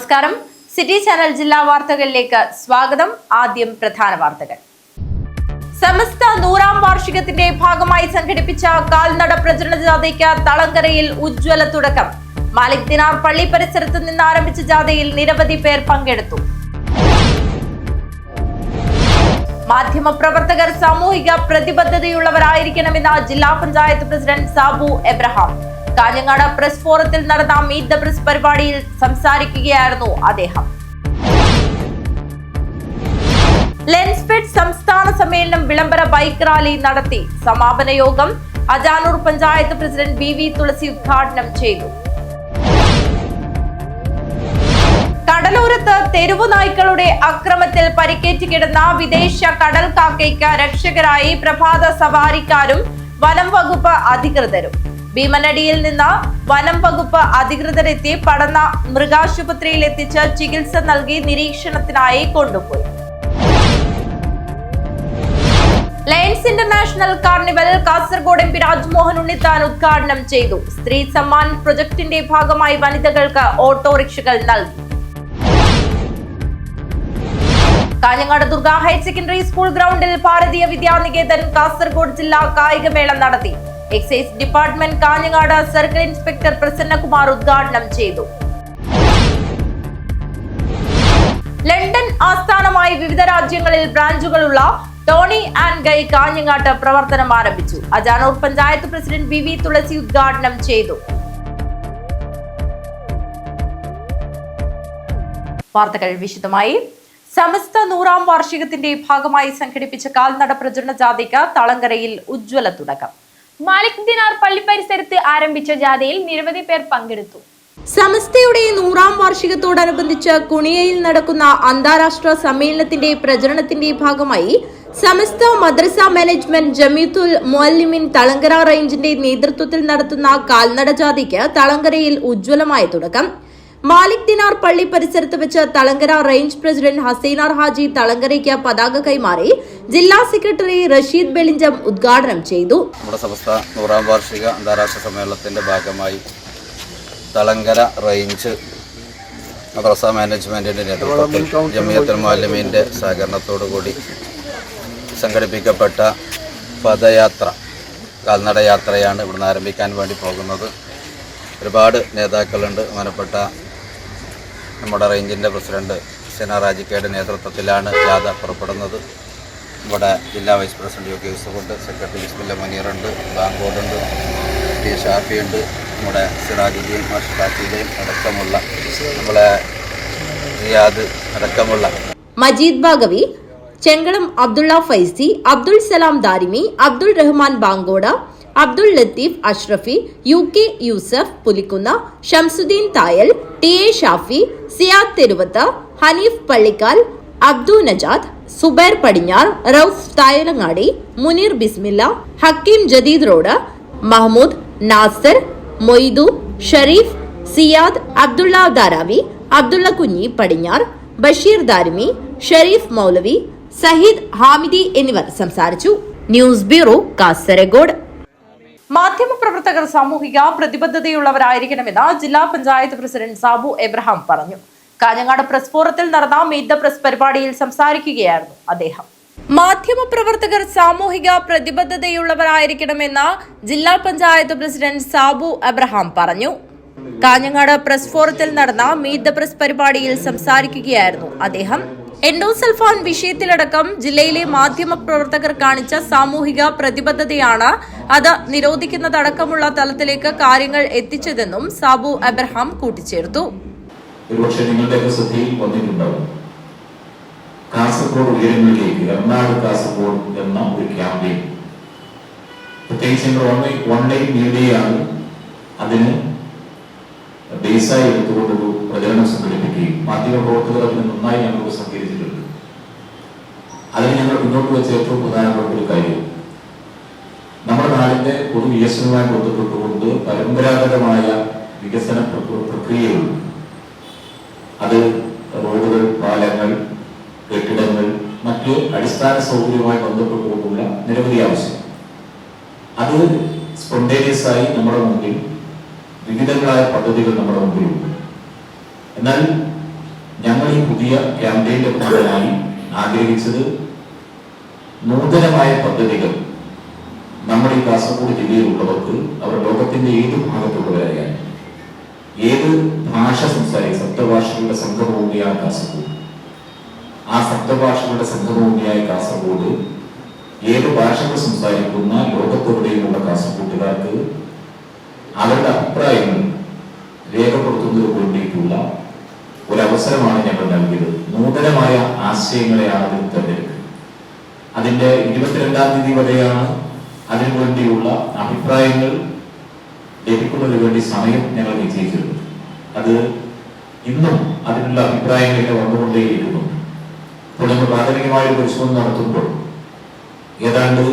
നമസ്കാരം. City channel ജില്ലാ വാർത്തകളിലേക്ക് സ്വാഗതം. ആദ്യം പ്രധാന വാർത്തകൾ. സമസ്ത 100ാം വാർഷികത്തിന്റെ ഭാഗമായി സംഘടിപ്പിച്ച കാൽനട പ്രചരണ ജാഥയ്ക്ക് തളങ്കരയിൽ ഉജ്ജ്വല തുടക്കം. മാലിക് ദിനാർ പള്ളി പരിസരത്ത് നിന്ന് ആരംഭിച്ച ജാഥയിൽ നിരവധി പേർ പങ്കെടുത്തു. മാധ്യമപ്രവർത്തകർ സാമൂഹിക പ്രതിബദ്ധതയുള്ളവരായിരിക്കണമെന്ന് ജില്ലാ panchayat president Sabu Abraham. Kanhangad press ഫോറത്തിൽ നടന്ന മീറ്റ് ദ പ്രസ് പരിപാടിയിൽ സംസാരിക്കുകയായിരുന്നു അദ്ദേഹം. ലെൻസ്ഫെഡ് സംസ്ഥാന സമ്മേളനം വിളംബര ബൈക്ക് റാലി നടത്തി. സമാപന യോഗം അജാനൂർ പഞ്ചായത്ത് പ്രസിഡന്റ് വി തുളസി ഉദ്ഘാടനം ചെയ്തു. കടലോരത്ത് തെരുവു നായ്ക്കളുടെ അക്രമത്തിൽ പരിക്കേറ്റ് കിടന്ന വിദേശ കടൽ കാക്കയ്ക്ക് രക്ഷകരായി പ്രഭാത സവാരിക്കാരും വനം വകുപ്പ് അധികൃതരും. ഭീമനടിയിൽ നിന്ന് വനം വകുപ്പ് അധികൃതരെത്തി പടന്ന മൃഗാശുപത്രിയിൽ എത്തിച്ച് ചികിത്സ നൽകി നിരീക്ഷണത്തിനായി കൊണ്ടുപോയി. Lions international carnival Kasaragod MP Rajmohan Unnithan ഉദ്ഘാടനം ചെയ്തു. സ്ത്രീ സമ്മാൻ പ്രൊജക്ടിന്റെ ഭാഗമായി വനിതകൾക്ക് ഓട്ടോറിക്ഷകൾ നൽകി. Kanhangad Durga higher secondary school ഗ്രൗണ്ടിൽ ഭാരതീയ വിദ്യാനികേതൻ കാസർഗോഡ് ജില്ലാ കായികമേള നടത്തി. Excise department Kanhangad circle inspector Prasannakumar ഉദ്ഘാടനം ചെയ്തു. ലണ്ടൻ ആസ്ഥാനമായി വിവിധ രാജ്യങ്ങളിൽ ബ്രാഞ്ചുകളുള്ള ടോണി ആൻഡ് ഗൈ കാഞ്ഞങ്ങാട്ട് പ്രവർത്തനം ആരംഭിച്ചു. അജാനൂർ പഞ്ചായത്ത് പ്രസിഡന്റ് വി തുളസി ഉദ്ഘാടനം ചെയ്തു. വാർത്തകൾ വിശദമായി. സമസ്ത 100ാം വാർഷികത്തിന്റെ ഭാഗമായി സംഘടിപ്പിച്ച കാൽനട പ്രചരണ ജാഥയ്ക്ക് തളങ്കരയിൽ ഉജ്ജ്വല തുടക്കം. മാലിക് ദിനാർ പള്ളി പരിസരത്ത് ആരംഭിച്ച ജാഥയിൽ നിരവധി പേർ പങ്കെടുത്തു. സമസ്തയുടെ 100ാം വാർഷികത്തോടനുബന്ധിച്ച് കുണിയയിൽ നടക്കുന്ന അന്താരാഷ്ട്ര സമ്മേളനത്തിന്റെ പ്രചരണത്തിന്റെ ഭാഗമായി സമസ്ത മദ്രസ മാനേജ്മെന്റ് ജമീത്തുൽ മുഅല്ലിമീൻ തളങ്കര റേഞ്ചിന്റെ നേതൃത്വത്തിൽ നടത്തുന്ന കാൽനട ജാഥയ്ക്ക് തളങ്കരയിൽ ഉജ്ജ്വലമായ തുടക്കം. മാലിക് ദിനാർ പള്ളി പരിസരത്ത് വെച്ച് തളങ്കര റേഞ്ച് പ്രസിഡന്റ് ഹസൈനാർ ഹാജി തളങ്കരയ്ക്ക് പതാക കൈമാറി. ജില്ലാ സെക്രട്ടറി റഷീദ് ബെലിഞ്ചം ഉദ്ഘാടനം ചെയ്തു. നമ്മുടെ സമസ്ത 100ാം വാർഷിക അന്താരാഷ്ട്ര സമ്മേളനത്തിന്റെ ഭാഗമായി തളങ്കര റേഞ്ച് മദ്രസ മാനേജ്മെന്റിന്റെ നേതൃത്വത്തിൽ ജമിയത്തുൽ മുഅല്ലിമീന്റെ സഹകരണത്തോടുകൂടി സംഘടിപ്പിക്കപ്പെട്ട പദയാത്ര കാൽനട യാത്രയാണ് ഇവിടുന്ന് ആരംഭിക്കാൻ വേണ്ടി പോകുന്നത്. ഒരുപാട് നേതാക്കളുണ്ട്. ബഹുമാനപ്പെട്ട നമ്മുടെ റേഞ്ചിൻ്റെ പ്രസിഡന്റ് ഹസൈനാർ ഹാജിക്കയുടെ നേതൃത്വത്തിലാണ് ജാഥ പുറപ്പെടുന്നത്. ഇവിടെ ജില്ലാ വൈസ് പ്രസിഡന്റ് യു കെ യൂസുഫുണ്ട്, സെക്രട്ടറി ബിസ്മില്ല മുനീറുണ്ട്, ബാങ്കോടുണ്ട്, ടി ഷാഫിയുണ്ട്, നമ്മുടെ സിറാജുദ്ദീൻ മാഷ്ടാഖിലെയും അടക്കമുള്ള നമ്മളെ റിയാദ് അടക്കമുള്ള Majeed Bagavi, Chengalam Abdulla Faizi, Abdul Salam Darimi, Abdul Rahman Bangode, Abdul Latheef Ashrafi, U K Yusuf Pulikkunna, Shamsuddin Thayal, T A Shafi, Siyad Theruvath, Hanif Pallikkal, Abdu Najad, Zubair Padinjar, Rauf Thayalangadi, Munir Bismilla, Hakeem Jadeed road, Mahmood, Nasar, Moidu, Sharif, Siyad, Abdulla Dharavi, Abdulla Kunhi പടിഞ്ഞാർ, Basheer Darimi, Sharif മൗലവി, സഹീദ് ഹാമിദി എന്നിവർ സംസാരിച്ചു. News bureau Kasaragod. മാധ്യമപ്രവർത്തകർ സാമൂഹിക പ്രതിബദ്ധതയുള്ളവരായിരിക്കണമെന്ന് ജില്ലാ പഞ്ചായത്ത് പ്രസിഡന്റ് സാബു എബ്രഹാം പറഞ്ഞു. കാഞ്ഞങ്ങാട് പ്രസ് ഫോറത്തിൽ നടന്ന മീറ്റ് ദ പ്രസ് പരിപാടിയിൽ സംസാരിക്കുകയായിരുന്നു അദ്ദേഹം. മാധ്യമപ്രവർത്തകർ സാമൂഹിക പ്രതിബദ്ധതയുള്ളവരായിരിക്കണമെന്ന് ജില്ലാ പഞ്ചായത്ത് പ്രസിഡന്റ് സാബു എബ്രഹാം പറഞ്ഞു. കാഞ്ഞങ്ങാട് പ്രസ് ഫോറത്തിൽ നടന്ന മീറ്റ് ദ പ്രസ് പരിപാടിയിൽ സംസാരിക്കുകയായിരുന്നു അദ്ദേഹം. എൻഡോസൾഫാൻ വിഷയത്തിലടക്കം ജില്ലയിലെ മാധ്യമപ്രവർത്തകർ കാണിച്ച സാമൂഹിക പ്രതിബദ്ധതയാണ് അത് നിരോധിക്കുന്നതടക്കമുള്ള തലത്തിലേക്ക് കാര്യങ്ങൾ എത്തിച്ചതെന്നും സാബു എബ്രഹാം കൂട്ടിച്ചേർത്തു. കാസർഗോഡ് ഉയരങ്ങളിലേക്ക് എറണാകുളം കാസർഗോഡ് എന്ന ഒരു ക്യാമ്പയിൻ പ്രത്യേകിച്ച് ഓൺലൈൻ മീഡിയയാണ് അതിന് ബേസായി എടുത്തുകൊണ്ടൊരു പ്രചരണം സംഘടിപ്പിക്കുകയും മാധ്യമപ്രവർത്തകർ അതിന് നന്നായി ഞങ്ങൾക്ക് സഹകരിച്ചിട്ടുണ്ട്. അതിന് ഞങ്ങൾ മുന്നോട്ട് വെച്ച ഏറ്റവും പ്രധാനപ്പെട്ട ഒരു കാര്യം നമ്മുടെ നാടിന്റെ പൊതു വികസനവുമായി ബന്ധപ്പെട്ടുകൊണ്ട് പരമ്പരാഗതമായ വികസന പ്രക്രിയകൾ, അത് റോഡുകൾ, പാലങ്ങൾ, കെട്ടിടങ്ങൾ, മറ്റ് അടിസ്ഥാന സൗകര്യവുമായി ബന്ധപ്പെട്ടുകൊണ്ടുള്ള നിരവധി ആവശ്യം, അത് സ്പോണ്ടേനിയസ് ആയി നമ്മുടെ മുമ്പിൽ വിവിധങ്ങളായ പദ്ധതികൾ നമ്മുടെ മുമ്പിലുണ്ട്. എന്നാൽ ഞങ്ങൾ ഈ പുതിയ ക്യാമ്പയിന്റെ ഭാഗമായി ആഗ്രഹിച്ചത് നൂതനമായ പദ്ധതികൾ നമ്മുടെ ഈ കാസർഗോഡ് ജില്ലയിലുള്ളവർക്ക് അവർ ലോകത്തിന്റെ ഏത് ഭാഗത്തുള്ളവരായാലും ഏത് ഭാഷ സംസാരിക്കും, സപ്തഭാഷകളുടെ സംഗമഭൂമിയായ കാസർഗോഡ്, ആ സപ്തഭാഷകളുടെ സംഗമഭൂമിയായ കാസർഗോഡ് ഏത് ഭാഷകൾ സംസാരിക്കുന്ന ലോകത്തെവിടെയുമുള്ള കാസർഗോഡുകാർക്ക് അവരുടെ അഭിപ്രായങ്ങൾ രേഖപ്പെടുത്തുന്നതിന് വേണ്ടിയിട്ടുള്ള ഒരവസരമാണ് ഞങ്ങൾ നൽകിയത്. നൂതനമായ ആശയങ്ങളെയാണ് അതിൽ തെരഞ്ഞെടുക്കുക. അതിന്റെ 22-ാം തീയതി വരെയാണ് അതിനു വേണ്ടിയുള്ള അഭിപ്രായങ്ങൾ ലഭിക്കുന്നതിന് വേണ്ടി സമയം ഞങ്ങൾ നിശ്ചയിച്ചിരുന്നു. അത് ഇന്നും അതിനുള്ള അഭിപ്രായങ്ങളൊക്കെ വന്നുകൊണ്ടേയിരിക്കുന്നുണ്ട്. ഇപ്പോൾ നമ്മൾ പ്രാഥമികമായ ഒരു പരിശോധന നടത്തുമ്പോൾ ഏതാണ്ട്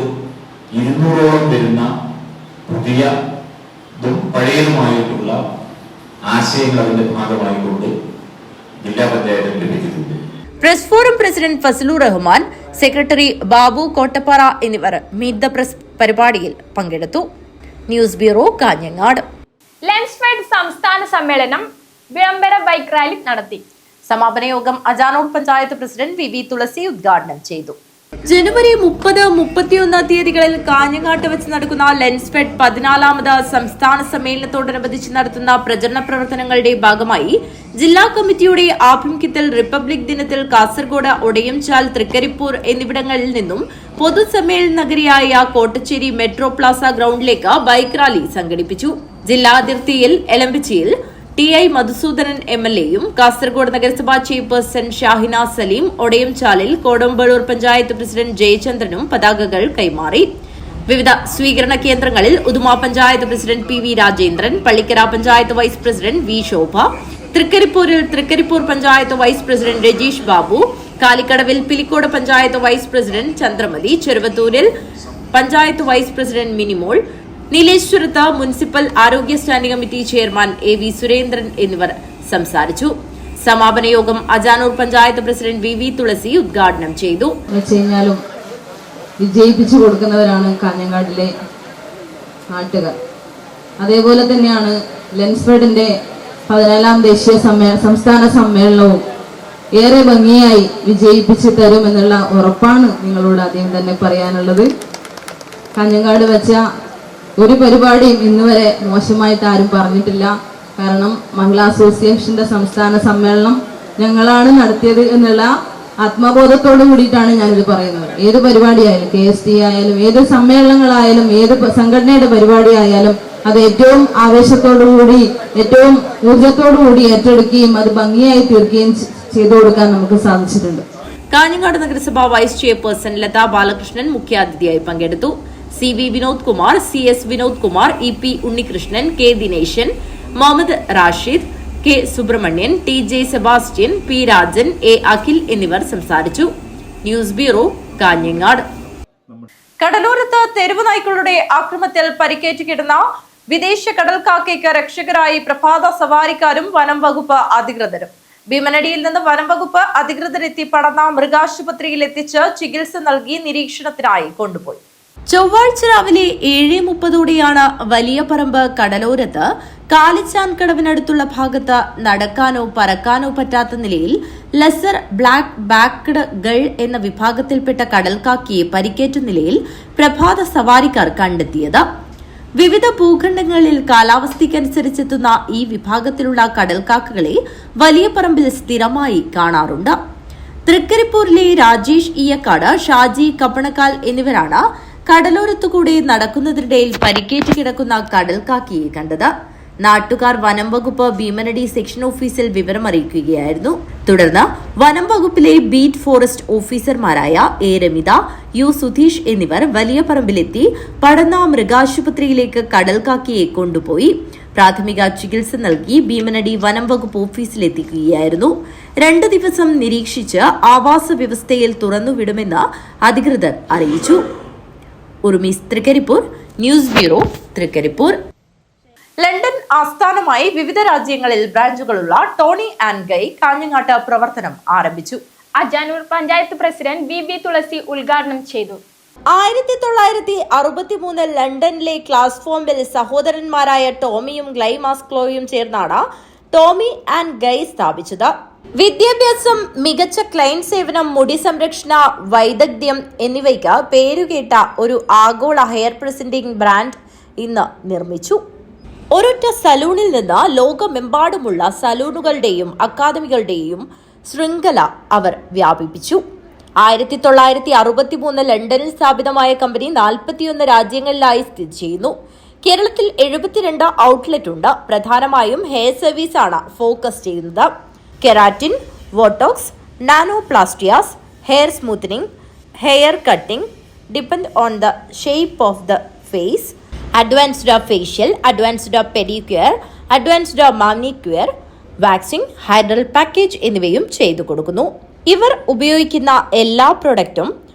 200ഓളം വരുന്ന പുതിയ പഴയതുമായിട്ടുള്ള ആശയങ്ങൾ അതിന്റെ ഭാഗമായിക്കൊണ്ട് ജില്ലാ പഞ്ചായത്തിന് ലഭിച്ചിട്ടുണ്ട്. Press forum president Fazlur Rahman, secretary Babu Kottappara എന്നിവർ മീറ്റ് ദ പ്രസ് പരിപാടിയിൽ പങ്കെടുത്തു. News bureau, Kanhangad. ലെൻസ്ഫെഡ് സംസ്ഥാന സമ്മേളനം വിളംബര ബൈക്ക് റാലി നടത്തി. സമാപന യോഗം അജാനൂർ പഞ്ചായത്ത് പ്രസിഡന്റ് വി തുളസി ഉദ്ഘാടനം ചെയ്തു. ജനുവരി 30, 31 തീയതികളിൽ കാഞ്ഞങ്ങാട്ട് വെച്ച് നടക്കുന്ന ലെൻസ്ഫെഡ് 14ാമത് സംസ്ഥാന സമ്മേളനത്തോടനുബന്ധിച്ച് നടത്തുന്ന പ്രചരണ പ്രവർത്തനങ്ങളുടെ ഭാഗമായി ജില്ലാ കമ്മിറ്റിയുടെ ആഭിമുഖ്യത്തിൽ റിപ്പബ്ലിക് ദിനത്തിൽ കാസർഗോഡ്, ഒടയംചാൽ, തൃക്കരിപ്പൂർ എന്നിവിടങ്ങളിൽ നിന്നും പൊതുസമ്മേളന നഗരിയായ കോട്ടച്ചേരി മെട്രോ പ്ലാസ ഗ്രൌണ്ടിലേക്ക് ബൈക്ക് റാലി സംഘടിപ്പിച്ചു. ജില്ലാ അതിർത്തിയിൽ എലമ്പച്ചിയിൽ ടി.ഐ. മധുസൂദനൻ എം.എൽ.എയും കാസർഗോഡ് നഗരസഭാ ചെയർപേഴ്സൺ ഷാഹിന സലീം, ഒടയംചാലിൽ കോടമ്പളൂർ പഞ്ചായത്ത് പ്രസിഡന്റ് ജയചന്ദ്രനും പതാകകൾ കൈമാറി. വിവിധ സ്വീകരണ കേന്ദ്രങ്ങളിൽ Uduma panchayat president PV. Rajendran, Pallikkara panchayat vice president V. Shobha, തൃക്കരിപ്പൂരിൽ തൃക്കരിപ്പൂർ പഞ്ചായത്ത് വൈസ് പ്രസിഡന്റ് രജീഷ് ബാബു, കാലിക്കടവിൽ പിലിക്കോട് പഞ്ചായത്ത് വൈസ് പ്രസിഡന്റ് ചന്ദ്രമതി, ചെറുവത്തൂരിൽ പഞ്ചായത്ത് വൈസ് പ്രസിഡന്റ് മിനിമോൾ, നീലേശ്വരത്ത് മുനിസിപ്പൽ ആരോഗ്യ സ്റ്റാൻഡിംഗ് കമ്മിറ്റി ചെയർമാൻ എ.വി. സുരേന്ദ്രൻ എന്നിവർ സംസാരിച്ചു. സമാപന യോഗം അജാനൂർ പഞ്ചായത്ത് പ്രസിഡന്റ് വി തുളസി ഉദ്ഘാടനം ചെയ്തു. വിജയിപ്പിച്ചു കൊടുക്കുന്നവരാണ് കാഞ്ഞങ്ങാടിലെ നാട്ടുകാർ. അതേപോലെ തന്നെയാണ് ലെൻസ്ഫെഡിന്റെ 14ാം ദേശീയ സംസ്ഥാന സമ്മേളനവും ഏറെ ഭംഗിയായി വിജയിപ്പിച്ചു തരുമെന്നുള്ള ഉറപ്പാണ് നിങ്ങളോട് ആദ്യം തന്നെ പറയാനുള്ളത്. കാഞ്ഞങ്ങാട് വെച്ച ഒരു പരിപാടിയും ഇന്നുവരെ മോശമായിട്ട് ആരും പറഞ്ഞിട്ടില്ല. കാരണം മഹിളാ അസോസിയേഷന്റെ സംസ്ഥാന സമ്മേളനം ഞങ്ങളാണ് നടത്തിയത് എന്നുള്ള ആത്മബോധത്തോടു കൂടിയിട്ടാണ് ഞാനിത് പറയുന്നത്. ഏത് പരിപാടിയായാലും, KST ആയാലും, ഏത് സമ്മേളനങ്ങളായാലും, ഏത് സംഘടനയുടെ പരിപാടി ആയാലും അത് ഏറ്റവും ആവേശത്തോടുകൂടി, ഏറ്റവും ഊർജത്തോടുകൂടി ഏറ്റെടുക്കുകയും അത് ഭംഗിയായി തീർക്കുകയും ചെയ്തു കൊടുക്കാൻ നമുക്ക് സാധിച്ചിട്ടുണ്ട്. കാഞ്ഞങ്ങാട് നഗരസഭാ വൈസ് ചെയർപേഴ്സൺ ലതാ ബാലകൃഷ്ണൻ മുഖ്യാതിഥിയായി പങ്കെടുത്തു. CV Vinod Kumar, CS Vinod Kumar, EP Unnikrishnan, K Dineshan, Muhammad Rashid, K Subrahmanyan, TJ Sebastian, P Rajan, A Akhil എന്നിവർ സംസാരിച്ചു. News bureau, Kanhangad. കടലോരത്ത് തെരുവ് നായ്ക്കളുടെ ആക്രമണത്തിൽ പരിക്കേറ്റ് കിടന്ന വിദേശ കടൽക്കാക്കയ്ക്ക് രക്ഷകരായി പ്രഭാത സവാരിക്കാരും വനം വകുപ്പ് അധികൃതരും. ഭീമനടിയിൽ നിന്ന് വനം വകുപ്പ് അധികൃതരെത്തി പടന്ന മൃഗാശുപത്രിയിൽ എത്തിച്ച് ചികിത്സ നൽകി നിരീക്ഷണത്തിനായി കൊണ്ടുപോയി. ചൊവ്വാഴ്ച രാവിലെ 7:30ഓടെയാണ് വലിയ പറമ്പ് കടലോരത്ത് കാലിച്ചാൻകടവിനടുത്തുള്ള ഭാഗത്ത് നടക്കാനോ പറക്കാനോ പറ്റാത്ത നിലയിൽ ലെസർ ബ്ലാക്ക് ബാക്ക്ഡ് ഗൾ എന്ന വിഭാഗത്തിൽപ്പെട്ട കടൽക്കാക്കിയെ പരിക്കേറ്റ നിലയിൽ പ്രഭാത സവാരിക്കാർ കണ്ടെത്തിയത്. വിവിധ ഭൂഖണ്ഡങ്ങളിൽ കാലാവസ്ഥയ്ക്കനുസരിച്ചെത്തുന്ന ഈ വിഭാഗത്തിലുള്ള കടൽക്കാക്കകളെ വലിയ പറമ്പിൽ സ്ഥിരമായി കാണാറുണ്ട്. തൃക്കരിപ്പൂരിലെ രാജേഷ് ഈയക്കാട്, ഷാജി കപ്പണക്കാൽ എന്നിവരാണ് കടലോരത്തുകൂടെ നടക്കുന്നതിനിടയിൽ പരിക്കേറ്റ് കിടക്കുന്ന കടൽക്കാക്കിയെ കണ്ടത്. നാട്ടുകാർ വനം വകുപ്പ് ഭീമനടി സെക്ഷൻ ഓഫീസിൽ വിവരമറിയിക്കുകയായിരുന്നു. തുടർന്ന് വനം വകുപ്പിലെ ബീറ്റ് ഫോറസ്റ്റ് ഓഫീസർമാരായ എ രമിത, യു സുധീഷ് എന്നിവർ വലിയ പറമ്പിലെത്തി പടന്ന മൃഗാശുപത്രിയിലേക്ക് കടൽക്കാക്കിയെ കൊണ്ടുപോയി പ്രാഥമിക ചികിത്സ നൽകി ഭീമനടി വനം വകുപ്പ് ഓഫീസിലെത്തിക്കുകയായിരുന്നു. 2 ദിവസം നിരീക്ഷിച്ച് ആവാസ വ്യവസ്ഥയിൽ തുറന്നുവിടുമെന്ന് അധികൃതർ അറിയിച്ചു. Urumees, Trikaripur. News bureau, Trikaripur. London ആസ്ഥാനമായി വിവിധ രാജ്യങ്ങളിൽ ബ്രാഞ്ചുകളുള്ള ടോണി ആൻഡ് ഗൈ കാഞ്ഞങ്ങാട്ട് പ്രവർത്തനം ആരംഭിച്ചു. അജാനൂർ പഞ്ചായത്ത് പ്രസിഡന്റ് വി തുളസി ഉദ്ഘാടനം ചെയ്തു. 1963 ലണ്ടനിലെ ക്ലാസ് ഫോമിൽ സഹോദരന്മാരായ ടോമിയും ഗ്ലൈ മാസ്ക്ലോയും ചേർന്നാണ് ടോമി ആൻഡ് ഗൈ സ്ഥാപിച്ചത്. വിദ്യാഭ്യാസം, മികച്ച ക്ലയന്റ് സേവനം, മുടി സംരക്ഷണ വൈദഗ്ധ്യം എന്നിവയ്ക്ക് പേരുകേട്ട ഒരു ആഗോള ഹെയർ പ്രസന്റിംഗ് ബ്രാൻഡ് ഇന്ന് നിർമ്മിച്ചു. ഒരൊറ്റ സലൂണിൽ നിന്ന് ലോകമെമ്പാടുമുള്ള സലൂണുകളുടെയും അക്കാദമികളുടെയും ശൃംഖല അവർ വ്യാപിപ്പിച്ചു. 1963 ലണ്ടനിൽ സ്ഥാപിതമായ കമ്പനി 41 രാജ്യങ്ങളിലായി സ്ഥിതി ചെയ്യുന്നു. കേരളത്തിൽ 72 ഔട്ട്ലെറ്റ് ഉണ്ട്. പ്രധാനമായും ഹെയർ സർവീസാണ് ഫോക്കസ് ചെയ്യുന്നത്. Keratin, botox, nanoplastias, hair smoothening, hair cutting, depend on the shape of the face, advanced facial, advanced pedicure, advanced manicure, waxing, ഹൈഡ്രൽ പാക്കേജ് എന്നിവയും ചെയ്തു കൊടുക്കുന്നു. ഇവർ ഉപയോഗിക്കുന്ന എല്ലാ പ്രൊഡക്റ്റും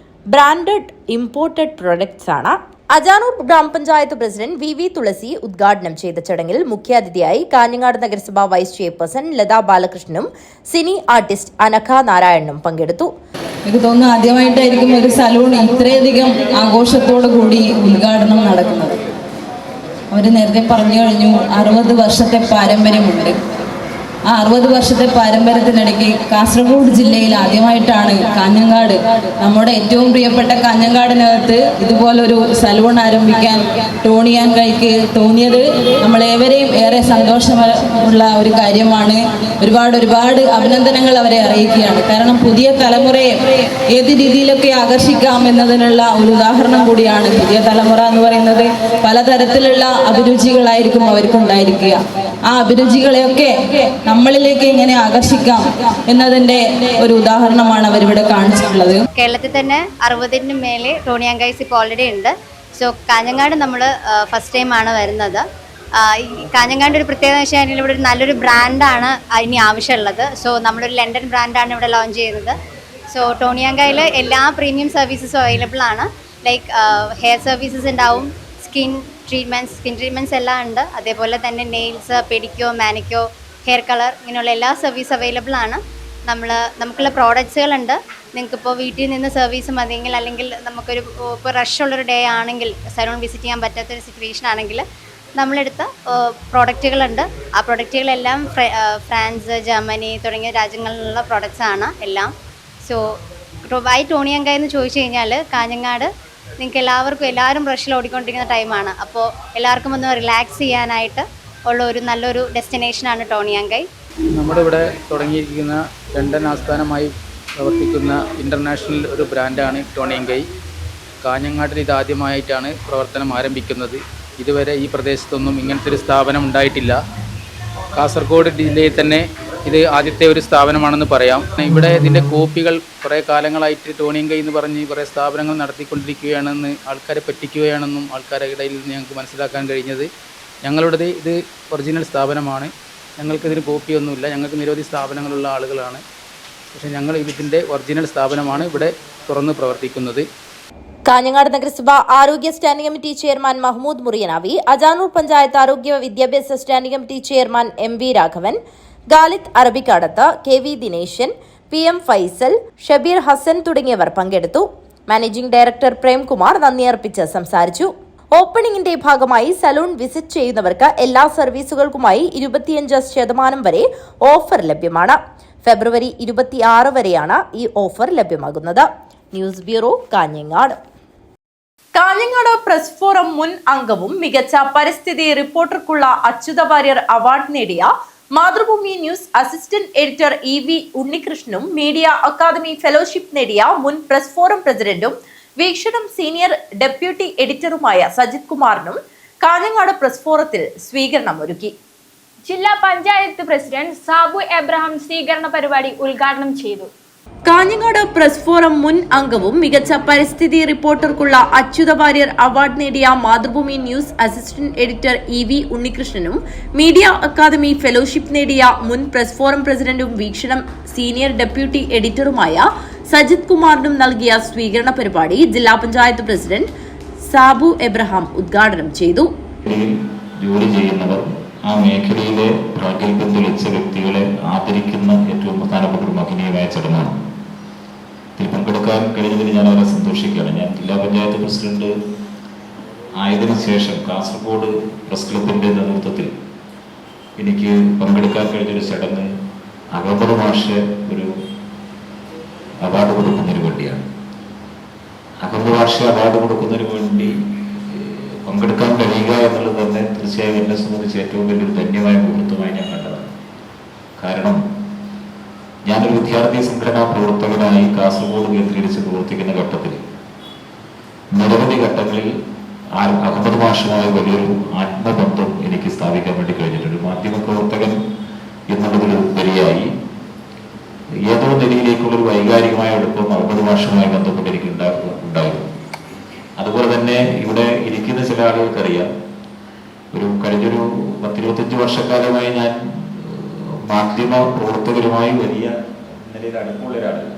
ബ്രാൻഡഡ് ഇമ്പോർട്ടഡ് പ്രൊഡക്ട്സ് ആണ്. അജാനൂർ ഗ്രാമപഞ്ചായത്ത് പ്രസിഡന്റ് വി തുളസി ഉദ്ഘാടനം ചെയ്ത ചടങ്ങിൽ മുഖ്യാതിഥിയായി കാഞ്ഞങ്ങാട് നഗരസഭ വൈസ് ചെയർപേഴ്സൺ ലതാ ബാലകൃഷ്ണനും സിനി ആർട്ടിസ്റ്റ് അനഘ നാരായണനും പങ്കെടുത്തു. എനിക്ക് തോന്നുന്നു ആദ്യമായിട്ടായിരിക്കും ഒരു സലൂൺ ഇത്രയധികം ആഘോഷത്തോടു കൂടി ഉദ്ഘാടനം നടക്കുന്നത്. അവർ നേരത്തെ പറഞ്ഞു കഴിഞ്ഞു 60 വർഷത്തെ പാരമ്പര്യമുണ്ട്. ആ 60 വർഷത്തെ പാരമ്പര്യത്തിനിടയ്ക്ക് കാസർഗോഡ് ജില്ലയിൽ ആദ്യമായിട്ടാണ് കാഞ്ഞങ്ങാട്, നമ്മുടെ ഏറ്റവും പ്രിയപ്പെട്ട കാഞ്ഞങ്ങാടിനകത്ത് ഇതുപോലൊരു സലൂൺ ആരംഭിക്കാൻ ടോണി ആൻഡ് കൈക്ക് തോന്നിയത് നമ്മളേവരെയും ഏറെ സന്തോഷമുള്ള ഒരു കാര്യമാണ്. ഒരുപാട് അഭിനന്ദനങ്ങൾ അവരെ അറിയിക്കുകയാണ്. കാരണം പുതിയ തലമുറയെ ഏത് രീതിയിലൊക്കെ ആകർഷിക്കാം എന്നതിനുള്ള ഒരു ഉദാഹരണം കൂടിയാണ്. പുതിയ തലമുറ എന്ന് പറയുന്നത് പലതരത്തിലുള്ള അഭിരുചികളായിരിക്കും അവർക്കുണ്ടായിരിക്കുക. ആ അഭിരുചികളെയൊക്കെ നമ്മളിലേക്ക് എങ്ങനെ ആകർഷിക്കാം എന്നതിന്റെ ഒരു ഉദാഹരണമാണ് അവരിവിടെ കാണിച്ചിട്ടുള്ളത്. കേരളത്തിൽ തന്നെ 60-ന് മേലെ ടോണി ആൻഡ് ഗൈസ് ഇപ്പോൾ ഓൾറെഡി ഉണ്ട്. സോ കാഞ്ഞങ്ങാട് നമ്മൾ ഫസ്റ്റ് ടൈമാണ് വരുന്നത്. കാഞ്ഞങ്ങാട് ഒരു പ്രത്യേകത വെച്ചാൽ ഇവിടെ ഒരു നല്ലൊരു ബ്രാൻഡാണ് ഇനി ആവശ്യമുള്ളത്. സോ നമ്മളൊരു ലണ്ടൻ ബ്രാൻഡാണ് ഇവിടെ ലോഞ്ച് ചെയ്യുന്നത്. സോ ടോണി ആൻഡ് ഗൈസിൽ എല്ലാ പ്രീമിയം സർവീസസും അവൈലബിൾ ആണ്. ലൈക്ക് ഹെയർ സർവീസസ് ഉണ്ടാവും, സ്കിൻ ട്രീറ്റ്മെൻറ്റ്സ് എല്ലാം ഉണ്ട്. അതേപോലെ തന്നെ നെയിൽസ്, പെഡിക്യോ, മാനിക്യോ, ഹെയർ കളർ, ഇങ്ങനെയുള്ള എല്ലാ സർവീസ് അവൈലബിൾ ആണ്. നമുക്കുള്ള പ്രോഡക്ട്സുകളുണ്ട്. നിങ്ങൾക്കിപ്പോൾ വീട്ടിൽ നിന്ന് സർവീസ് മതിയെങ്കിൽ, അല്ലെങ്കിൽ നമുക്കൊരു ഇപ്പോൾ റഷുള്ളൊരു ഡേ ആണെങ്കിൽ, സലൂൺ വിസിറ്റ് ചെയ്യാൻ പറ്റാത്തൊരു സിറ്റുവേഷൻ ആണെങ്കിൽ നമ്മളെടുത്ത പ്രോഡക്റ്റുകളുണ്ട്. ആ പ്രോഡക്റ്റുകളെല്ലാം ഫ്രാൻസ്, ജർമ്മനി തുടങ്ങിയ രാജ്യങ്ങളിലുള്ള പ്രോഡക്റ്റ്സാണ് എല്ലാം. So why Toni and guys എന്ന് ചോദിച്ചു കഴിഞ്ഞാൽ, കാഞ്ഞങ്ങാട് നിങ്ങൾക്ക് എല്ലാവരും റഷിൽ ഓടിക്കൊണ്ടിരിക്കുന്ന ടൈമാണ്. അപ്പോൾ എല്ലാവർക്കും ഒന്ന് റിലാക്സ് ചെയ്യാനായിട്ട് ഉള്ള ഒരു നല്ലൊരു ഡെസ്റ്റിനേഷനാണ് ടോണി ആൻഡ് ഗൈസ്. നമ്മുടെ ഇവിടെ തുടങ്ങിയിരിക്കുന്ന ലണ്ടൻ ആസ്ഥാനമായി പ്രവർത്തിക്കുന്ന ഇൻ്റർനാഷണൽ ഒരു ബ്രാൻഡാണ് ടോണി ആൻഡ് ഗൈസ്. കാഞ്ഞങ്ങാട്ടിൽ ഇതാദ്യമായിട്ടാണ് പ്രവർത്തനം ആരംഭിക്കുന്നത്. ഇതുവരെ ഈ പ്രദേശത്തൊന്നും ഇങ്ങനത്തെ ഒരു സ്ഥാപനം ഉണ്ടായിട്ടില്ല. കാസർഗോഡ് ജില്ലയിൽ തന്നെ ഇത് ആദ്യത്തെ ഒരു സ്ഥാപനമാണെന്ന് പറയാം. ഇവിടെ ഇതിൻ്റെ കോപ്പികൾ കുറേ കാലങ്ങളായിട്ട് ടോണി ആൻഡ് ഗൈസ് എന്ന് പറഞ്ഞ് കുറേ സ്ഥാപനങ്ങൾ നടത്തിക്കൊണ്ടിരിക്കുകയാണെന്ന്, ആൾക്കാരെ പറ്റിക്കുകയാണെന്നും ആൾക്കാരുടെ ഇടയിൽ നിന്ന് ഞങ്ങൾക്ക് മനസ്സിലാക്കാൻ കഴിഞ്ഞത്. ഞങ്ങളുടേത് ഇത് ഒറിജിനൽ സ്ഥാപനമാണ്. ഞങ്ങൾക്കിതിന് കോപ്പിയൊന്നുമില്ല. ഞങ്ങൾക്ക് നിരവധി സ്ഥാപനങ്ങളുള്ള ആളുകളാണ്. പക്ഷേ ഞങ്ങൾ ഇതിൻ്റെ ഒറിജിനൽ സ്ഥാപനമാണ് ഇവിടെ തുറന്ന് പ്രവർത്തിക്കുന്നത്. കാഞ്ഞങ്ങാട് നഗരസഭ ആരോഗ്യ standing committee chairman Mahmood Muriyanavi, Ajanur panchayat ആരോഗ്യ വിദ്യാഭ്യാസ standing committee chairman MV Raghavan, Khalid Arabikkadath, KV Dineshan, PM Faisal, Shabeer Hasan തുടങ്ങിയവർ പങ്കെടുത്തു. മാനേജിംഗ് ഡയറക്ടർ പ്രേംകുമാർ നന്ദി അർപ്പിച്ച് സംസാരിച്ചു. ഓപ്പണിംഗിന്റെ ഭാഗമായി സലൂൺ വിസിറ്റ് ചെയ്യുന്നവർക്ക് എല്ലാ സർവീസുകൾക്കുമായി 25% വരെ ഓഫർ ലഭ്യമാണ്. ഫെബ്രുവരി 26 വരെയാണ് ഈ ഓഫർ ലഭ്യമാകുന്നത്. News bureau, Kanhangad. Kanhangad press forum മുൻ അംഗവും മികച്ച പരിസ്ഥിതി റിപ്പോർട്ടർക്കുള്ള അച്യുത വാര്യർ അവാർഡ് നേടിയ Mathrubhumi news assistant editor EV ഉണ്ണികൃഷ്ണനും മീഡിയ അക്കാദമി ഫെലോഷിപ്പ് നേടിയ മുൻ പ്രസ് ഫോറം പ്രസിഡന്റും വീക്ഷണം സീനിയർ ഡെപ്യൂട്ടി എഡിറ്ററുമായ സജിത് കുമാറിനും കാഞ്ഞങ്ങാട് പ്രസ് ഫോറത്തിൽ സ്വീകരണം ഒരുക്കി. ജില്ലാ പഞ്ചായത്ത് പ്രസിഡന്റ് സാബു എബ്രഹാം സ്വീകരണ പരിപാടി ഉദ്ഘാടനം ചെയ്തു. കാഞ്ഞങ്ങാട് പ്രസ് ഫോറം മുൻ അംഗവും മികച്ച പരിസ്ഥിതി റിപ്പോർട്ടർക്കുള്ള അച്യുത വാര്യർ അവാർഡ് നേടിയ Mathrubhumi news assistant editor EV ഉണ്ണികൃഷ്ണനും മീഡിയ അക്കാദമി ഫെലോഷിപ്പ് നേടിയ മുൻ പ്രസ് ഫോറം പ്രസിഡന്റും വീക്ഷണം സീനിയർ ഡെപ്യൂട്ടി എഡിറ്ററുമായ സജിത് കുമാറിനും നൽകിയ സ്വീകരണ പരിപാടി ജില്ലാ പഞ്ചായത്ത് പ്രസിഡന്റ് സാബു എബ്രഹാം ഉദ്ഘാടനം ചെയ്തു. ജോലി ചെയ്യുന്നവർ, ആ മേഖലയിലെ പ്രാഗൽഭ്യം തെളിയിച്ച വ്യക്തികളെ ആദരിക്കുന്ന ഏറ്റവും പ്രധാനപ്പെട്ട ഒരു മഹനീയമായ ചടങ്ങാണ്. ഇതിൽ പങ്കെടുക്കാൻ കഴിഞ്ഞതിൽ ഞാൻ വളരെ സന്തോഷിക്കുകയാണ്. ഞാൻ ജില്ലാ പഞ്ചായത്ത് പ്രസിഡന്റ് ആയതിനു ശേഷം കാസർഗോഡ് പ്രസ് ക്ലബിൻ്റെ നേതൃത്വത്തിൽ എനിക്ക് പങ്കെടുക്കാൻ കഴിഞ്ഞൊരു ചടങ്ങ് അഹമ്മദ് മാഷ് ഒരു അവാർഡ് കൊടുക്കുന്നതിന് വേണ്ടിയാണ്. അഹമ്മദ് മാഷ് അവാർഡ് കൊടുക്കുന്നതിന് വേണ്ടി പങ്കെടുക്കാൻ കഴിയുക എന്നുള്ളത് തന്നെ തീർച്ചയായും എന്നെ സംബന്ധിച്ച് ഏറ്റവും വലിയൊരു ധന്യമായ മുഹൂർത്തമായി ഞാൻ കണ്ടതാണ്. കാരണം ഞാനൊരു വിദ്യാർത്ഥി സംഘടനാ പ്രവർത്തകനായി കാസർഗോഡ് കേന്ദ്രീകരിച്ച് പ്രവർത്തിക്കുന്ന ഘട്ടത്തിൽ നിരവധി ഘട്ടങ്ങളിൽ അഹമ്മദ് മാഷുമായി വലിയൊരു ആത്മബന്ധം എനിക്ക് സ്ഥാപിക്കാൻ വേണ്ടി കഴിഞ്ഞിട്ടുണ്ട്. മാധ്യമ പ്രവർത്തകൻ എന്നുള്ളതിലുപരിയായി ഏതോ നിലയിലേക്കുള്ളൊരു വൈകാരികമായ അടുപ്പം അഹമ്മദ് മാഷുമായി ബന്ധപ്പെട്ട് എനിക്ക് ഉണ്ടായിരുന്നു. അതുപോലെ തന്നെ ഇവിടെ ഇരിക്കുന്ന ചില ആളുകൾക്കറിയാം, കഴിഞ്ഞൊരു 10-25 വർഷക്കാലമായി ഞാൻ മാധ്യമ പ്രവർത്തകരുമായി വലിയ നിലയിൽ അടുപ്പമുള്ള ഒരാളാണ്.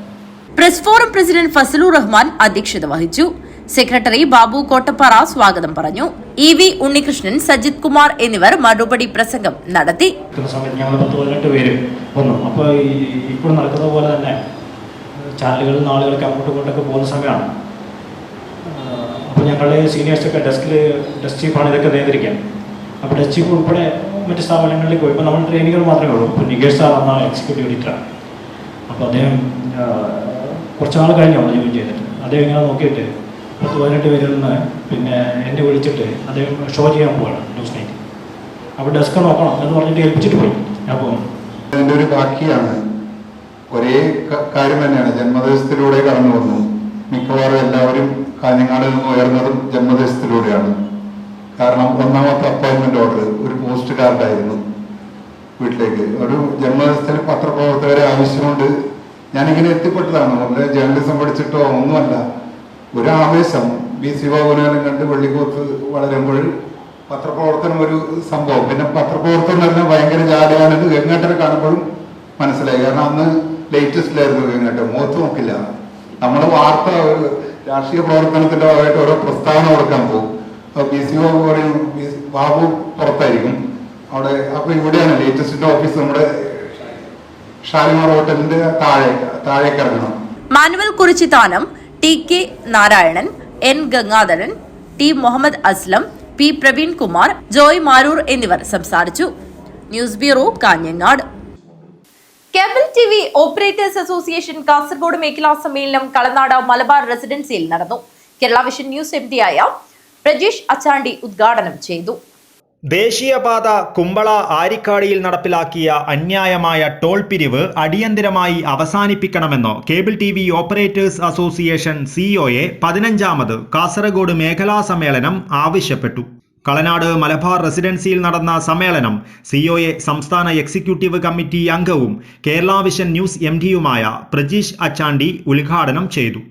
Press forum president Fazlur Rahman അധ്യക്ഷത വഹിച്ചു. സെക്രട്ടറി ബാബു കോട്ടപ്പാറ സ്വാഗതം പറഞ്ഞു. EV ഉണ്ണികൃഷ്ണൻ, സജിത് കുമാർ എന്നിവർ മറുപടി പ്രസംഗം നടത്തി. ഞങ്ങൾ 10-18 പേര് വന്നു. അപ്പോൾ ഇപ്പോൾ നടക്കുന്ന പോലെ തന്നെ ചാനലുകളിൽ നിന്ന് ആളുകളൊക്കെ അങ്ങോട്ടും ഇങ്ങോട്ടൊക്കെ പോകുന്ന സമയമാണ്. അപ്പോൾ ഞങ്ങളുടെ സീനിയേഴ്സൊക്കെ ഡെസ്ക് ചീഫാണ് ഇതൊക്കെ നിയന്ത്രിക്കാൻ. അപ്പോൾ ഡെസ്ക് ചീഫ് ഉൾപ്പെടെ മറ്റ് സ്ഥാപനങ്ങളിലേക്ക് പോയി. ഇപ്പോൾ നമ്മൾ ട്രെയിനികൾ മാത്രമേ ഉള്ളൂ. ഇപ്പോൾ നികേഷ് സാർ എന്നാണ് എക്സിക്യൂട്ടീവ് എഡിറ്ററാണ്. അപ്പോൾ അദ്ദേഹം കുറച്ച് നാൾ കഴിഞ്ഞു അവിടെ ജോയിൻ ചെയ്തിട്ട്. അദ്ദേഹം ഇങ്ങനെ നോക്കിയിട്ട് 10-18 പേരിൽ നിന്ന് പിന്നെ എന്നെ വിളിച്ചിട്ട് അദ്ദേഹം ഷോ ചെയ്യാൻ പോവാണ് ന്യൂസ് നൈറ്റ്. അപ്പോൾ ഡെസ്ക് നോക്കണം എന്ന് പറഞ്ഞിട്ട് ഏൽപ്പിച്ചിട്ട് പോയി. അപ്പോൾ അതിൻ്റെ ഒരു ബാക്കിയാണ്. ഒരേ കാര്യം തന്നെയാണ്. ജന്മദേശത്തിലൂടെ കടന്നു വന്നു. മിക്കവാറും എല്ലാവരും കാഞ്ഞങ്ങാട് നിന്ന് ഉയർന്നതും ജന്മദേശത്തിലൂടെയാണ്. കാരണം ഒന്നാമത്തെ അപ്പോയിൻമെന്റ് ഓർഡർ ഒരു പോസ്റ്റ് കാർഡായിരുന്നു വീട്ടിലേക്ക്. ഒരു ജന്മദേശത്തിൽ പത്രപ്രവർത്തകരെ ആവശ്യമുണ്ട്. ഞാനിങ്ങനെ എത്തിപ്പെട്ടതാണ്. വളരെ ജേർണലിസം പഠിച്ചിട്ടോ ഒന്നുമല്ല. ഒരു ആവേശം BC ബാബുവിനെല്ലാം കണ്ട് വെള്ളിക്കോത്ത് വളരുമ്പോൾ പത്രപ്രവർത്തനം ഒരു സംഭവം. പിന്നെ പത്രപ്രവർത്തനം തന്നെ ഭയങ്കര ജാലിയാണെന്ന് ഗംഗേട്ടനെ കാണുമ്പോഴും മനസ്സിലായി. കാരണം അന്ന് ലേറ്റസ്റ്റിലായിരുന്നു ഗംഗേട്ടൻ. മുഖത്ത് നോക്കില്ല. നമ്മൾ വാർത്ത രാഷ്ട്രീയ പ്രവർത്തനത്തിന്റെ ഭാഗമായിട്ട് ഓരോ പ്രസ്താവന കൊടുക്കാൻ പോകും. BC ബാബു പറയും ബാബു പുറത്തായിരിക്കും അവിടെ. അപ്പൊ ഇവിടെയാണ് ലേറ്റസ്റ്റിന്റെ ഓഫീസ്. നമ്മുടെ ഷാലിമാർ ഹോട്ടലിന്റെ താഴേക്ക് ഇറങ്ങണം. Manuel Kurichithanam, TK Narayanan, N Gangadharan, T Muhammad Aslam, P Praveen Kumar, Joy Maroor എന്നിവർ സംസാരിച്ചു. News bureau, Kanhangad. Cable TV operators association Kasaragod മേഖലാ സമ്മേളനം കളനാട് മലബാർ റെസിഡൻസിയിൽ നടന്നു. കേരള വിഷൻ ന്യൂസ് MD-ആയ പ്രജീഷ് അച്ചാണ്ടി ഉദ്ഘാടനം ചെയ്തു. ദേശീയപാത കുമ്പള ആരിക്കാടിയിൽ നടപ്പിലാക്കിയ അന്യായമായ ടോൾ പിരിവ് അടിയന്തരമായി അവസാനിപ്പിക്കണമെന്ന് cable TV operators association COA 15ാമത് കാസർഗോഡ് മേഖലാ സമ്മേളനം ആവശ്യപ്പെട്ടു. കളനാട് മലബാർ റെസിഡൻസിയിൽ നടന്ന സമ്മേളനം COA സംസ്ഥാന എക്സിക്യൂട്ടീവ് കമ്മിറ്റി അംഗവും കേരള വിഷൻ ന്യൂസ് MD-യുമായ പ്രജീഷ് അച്ചാണ്ടി ഉദ്ഘാടനം ചെയ്തു.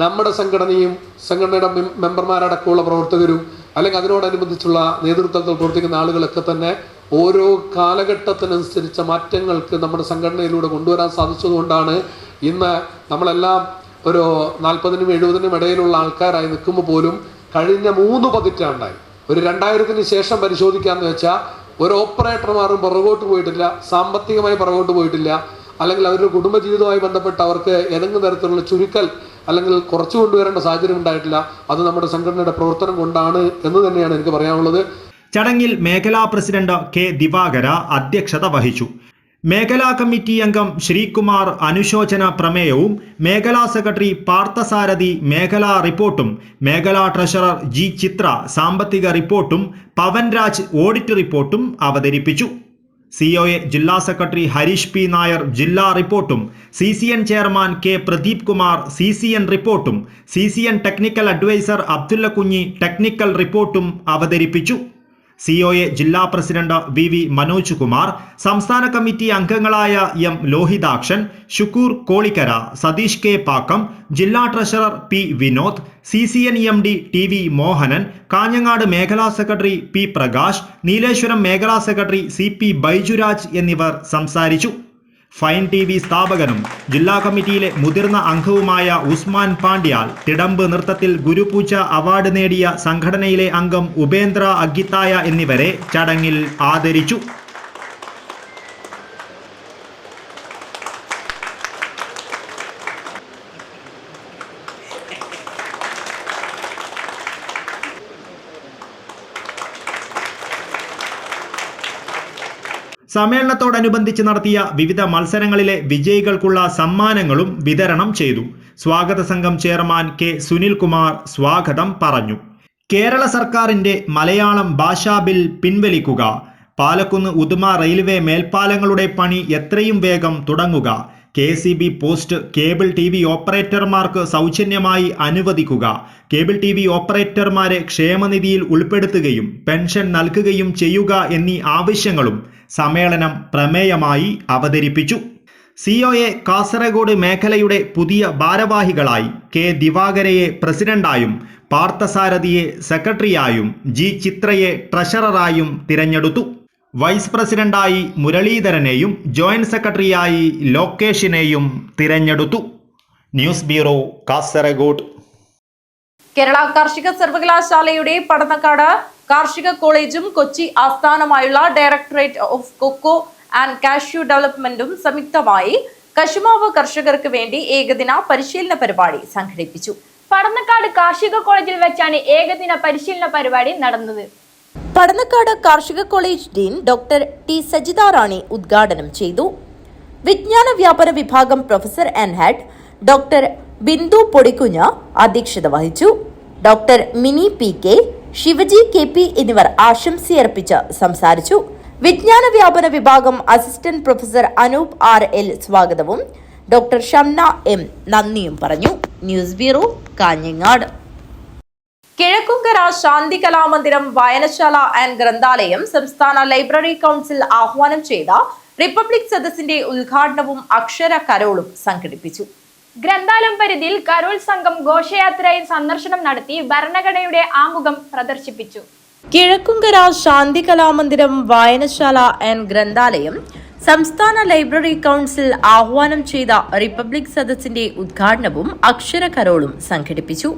നമ്മുടെ സംഘടനയും സംഘടനയുടെ മെമ്പർമാരടക്കമുള്ള പ്രവർത്തകരും അല്ലെങ്കിൽ അതിനോടനുബന്ധിച്ചുള്ള നേതൃത്വത്തിൽ പ്രവർത്തിക്കുന്ന ആളുകളൊക്കെ തന്നെ ഓരോ കാലഘട്ടത്തിനനുസരിച്ച മാറ്റങ്ങൾക്ക് നമ്മുടെ സംഘടനയിലൂടെ കൊണ്ടുവരാൻ സാധിച്ചതുകൊണ്ടാണ് ഇന്ന് നമ്മളെല്ലാം ഒരു 40-നും 70-നും ഇടയിലുള്ള ആൾക്കാരായി നിൽക്കുമ്പോൾ പോലും കഴിഞ്ഞ 3 പതിറ്റാണ്ടായി ഒരു 2000-ന് ശേഷം പരിശോധിക്കാമെന്ന് വെച്ചാൽ ഒരു ഓപ്പറേറ്റർമാരും പുറകോട്ട് പോയിട്ടില്ല, സാമ്പത്തികമായി പുറകോട്ട് പോയിട്ടില്ല, അല്ലെങ്കിൽ അവരുടെ കുടുംബജീവിതവുമായി ബന്ധപ്പെട്ട് അവർക്ക് ഏതെങ്കിലും തരത്തിലുള്ള ചുരുക്കൽ അല്ലെങ്കിൽ കുറച്ചു കൊണ്ടുവരേണ്ട സാഹചര്യം ഉണ്ടായിട്ടില്ല. അത് നമ്മുടെ സംഘടനയുടെ പ്രവർത്തനം കൊണ്ടാണ് എന്ന് തന്നെയാണ് എനിക്ക് പറയാനുള്ളത്. ചടങ്ങിൽ മേഖലാ പ്രസിഡന്റ് K ദിവാകര അധ്യക്ഷത വഹിച്ചു. മേഖലാ കമ്മിറ്റി അംഗം ശ്രീകുമാർ അനുശോചന പ്രമേയവും മേഖലാ സെക്രട്ടറി പാർത്ഥസാരഥി മേഖലാ റിപ്പോർട്ടും മേഖലാ ട്രഷറർ G ചിത്ര സാമ്പത്തിക റിപ്പോർട്ടും പവൻരാജ് ഓഡിറ്റ് റിപ്പോർട്ടും അവതരിപ്പിച്ചു. COA ജില്ലാ സെക്രട്ടറി ഹരീഷ് P നായർ ജില്ലാ റിപ്പോർട്ടും CCN chairman K Pradeep Kumar CCN റിപ്പോർട്ടും CCN ടെക്നിക്കൽ അഡ്വൈസർ അബ്ദുള്ള കുഞ്ഞി ടെക്നിക്കൽ റിപ്പോർട്ടും അവതരിപ്പിച്ചു. COA ജില്ലാ പ്രസിഡന്റ് VV മനോജ് കുമാർ, സംസ്ഥാന കമ്മിറ്റി അംഗങ്ങളായ M ലോഹിതാക്ഷൻ, ഷുക്കൂർ കോളിക്കര, സതീഷ് K പാക്കം, ജില്ലാ treasurer P Vinod, CCN MD TV Mohanan, Kanhangad മേഖലാ സെക്രട്ടറി P പ്രകാശ്, നീലേശ്വരം മേഖലാ സെക്രട്ടറി CP ബൈജുരാജ് എന്നിവർ സംസാരിച്ചു. ഫൈൻ TV സ്ഥാപകനും ജില്ലാ കമ്മിറ്റിയിലെ മുതിർന്ന അംഗവുമായ ഉസ്മാൻ പാണ്ഡ്യാൽ തിടമ്പ് നൃത്തത്തിൽ ഗുരുപൂജ അവാർഡ് നേടിയ സംഘടനയിലെ അംഗം ഉപേന്ദ്ര അഗിത്തായ എന്നിവരെ ചടങ്ങിൽ ആദരിച്ചു. സമ്മേളനത്തോടനുബന്ധിച്ച് നടത്തിയ വിവിധ മത്സരങ്ങളിലെ വിജയികൾക്കുള്ള സമ്മാനങ്ങളും വിതരണം ചെയ്തു. സ്വാഗത സംഘം ചെയർമാൻ കെ സുനിൽകുമാർ സ്വാഗതം പറഞ്ഞു. കേരള സർക്കാരിന്റെ മലയാളം ഭാഷാ ബിൽ പിൻവലിക്കുക, പാലക്കുന്ന് ഉദുമ റെയിൽവേ മേൽപ്പാലങ്ങളുടെ പണി എത്രയും വേഗം തുടങ്ങുക, KCB പോസ്റ്റ് കേബിൾ TV ഓപ്പറേറ്റർമാർക്ക് സൗജന്യമായി അനുവദിക്കുക, കേബിൾ TV ഓപ്പറേറ്റർമാരെ ക്ഷേമനിധിയിൽ ഉൾപ്പെടുത്തുകയും പെൻഷൻ നൽകുകയും ചെയ്യുക എന്നീ ആവശ്യങ്ങളും സമ്മേളനം പ്രമേയമായി അവതരിപ്പിച്ചു. COA കാസർഗോഡ് മേഖലയുടെ പുതിയ ഭാരവാഹികളായി K ദിവാകരയെ പ്രസിഡന്റായും പാർത്ഥസാരഥിയെ സെക്രട്ടറിയായും G ചിത്രയെ ട്രഷററായും തിരഞ്ഞെടുത്തു. വൈസ് പ്രസിഡന്റായി മുരളീധരനെയും ജോയിന്റ് സെക്രട്ടറിയായി ലോകേഷിനെയും തിരഞ്ഞെടുത്തു. News bureau, Kasaragod. കേരള കാർഷിക സർവകലാശാലയുടെ പടന്നക്കാട് കാർഷിക കോളേജും കൊച്ചി ആസ്ഥാനമായുള്ള directorate of cocoa and cashew ഡെവലപ്മെന്റും സംയുക്തമായി കശുമാവ് കർഷകർക്ക് വേണ്ടി ഏകദിന പരിശീലന പരിപാടി സംഘടിപ്പിച്ചു. പടന്നക്കാട് കാർഷിക കോളേജിൽ വെച്ചാണ് ഏകദിന പരിശീലന പരിപാടി നടന്നത്. പടന്നക്കാട് കാർഷിക college dean doctor T Sajitha Rani ഉദ്ഘാടനം ചെയ്തു. വിജ്ഞാന വ്യാപന വിഭാഗം professor and head doctor Bindu Podikkunja അധ്യക്ഷത വഹിച്ചു. Doctor Mini PK, Shivaji KP എന്നിവർ ആശംസയർപ്പിച്ച് സംസാരിച്ചു. വിജ്ഞാന വ്യാപന വിഭാഗം അസിസ്റ്റന്റ് പ്രൊഫസർ അനൂപ് RL സ്വാഗതവും ഡോക്ടർ ഷംന M നന്ദിയും പറഞ്ഞു. News bureau, Kanhangad. കിഴക്കുംകര ശാന്തി കലാമന്ദിരം വായനശാല ആൻഡ് ഗ്രന്ഥാലയം സംസ്ഥാന ലൈബ്രറി കൗൺസിൽ ആഹ്വാനം ചെയ്ത റിപ്പബ്ലിക് സദസ്സിന്റെ ഉദ്ഘാടനവും അക്ഷര കരോളും സംഘടിപ്പിച്ചു. ഗ്രന്ഥാലയം പരിധിയിൽ കരോൾ സംഘം ഘോഷയാത്രയിൽ സന്ദർശനം നടത്തി ഭരണഘടനയുടെ ആമുഖം പ്രദർശിപ്പിച്ചു. കിഴക്കുംകര ശാന്തി കലാമന്ദിരം വായനശാല ആൻഡ് ഗ്രന്ഥാലയം സംസ്ഥാന ലൈബ്രറി കൗൺസിൽ ആഹ്വാനം ചെയ്ത റിപ്പബ്ലിക് സദസ്സിന്റെ ഉദ്ഘാടനവും അക്ഷര കരോളും സംഘടിപ്പിച്ചു.